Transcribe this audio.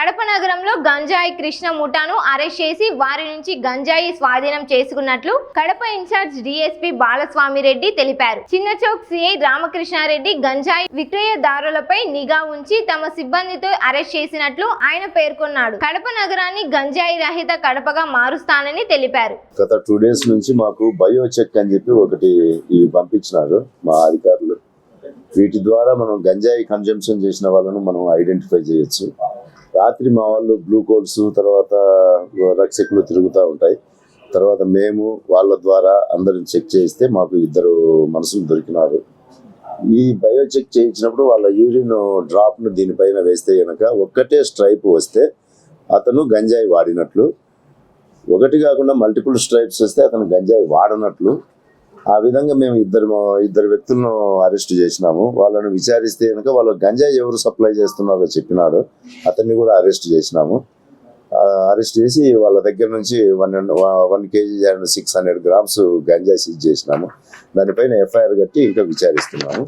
కడప నగరంలో గంజాయి కృష్ణ ముఠాను అరెస్ట్ చేసి వారి నుంచి గంజాయి స్వాధీనం చేసుకున్నట్లు కడప ఇన్ఛార్జ్ డీఎస్పీ బాలస్వామిరెడ్డి తెలిపారు. చిన్నచౌక్ సిఐ రామకృష్ణారెడ్డి గంజాయి విక్రయదారులపై నిఘా ఉంచి తమ సిబ్బందితో అరెస్ట్ చేసినట్లు ఆయన పేర్కొన్నాడు. కడప నగరాన్ని గంజాయి రహిత కడపగా మారుస్తానని తెలిపారు. గత 2 days నుంచి మాకు బయో చెక్ అని చెప్పి ఒకటి పంపించినారు మా అధికారులు. వీటి ద్వారా మనం గంజాయి కన్జంప్షన్ చేసిన వాళ్ళను మనం ఐడెంటిఫై చేయొచ్చు. రాత్రి మా వాళ్ళు బ్లూ కోల్స్ తర్వాత రక్షకులు తిరుగుతూ ఉంటాయి. తర్వాత మేము వాళ్ళ ద్వారా అందరిని చెక్ చేయిస్తే మాకు 2 మనుషులు దొరికినారు. ఈ బయో చెక్ చేయించినప్పుడు వాళ్ళ యూరిన్ డ్రాప్ను దీనిపైన వేస్తే కనుక ఒక్కటే స్ట్రైప్ వస్తే అతను గంజాయి వాడినట్లు, ఒకటి కాకుండా మల్టిపుల్ స్ట్రైప్స్ వస్తే అతను గంజాయి వాడనట్లు. ఆ విధంగా మేము ఇద్దరు వ్యక్తులను అరెస్ట్ చేసినాము. వాళ్ళను విచారిస్తే కనుక వాళ్ళు గంజాయి ఎవరు సప్లై చేస్తున్నారో చెప్పినాడు. అతన్ని కూడా అరెస్ట్ చేసినాము. అరెస్ట్ చేసి వాళ్ళ దగ్గర నుంచి 1 kg and 600 grams గంజాయి సీజ్ చేసినాము. దానిపైన FIR కట్టి ఇంకా విచారిస్తున్నాము.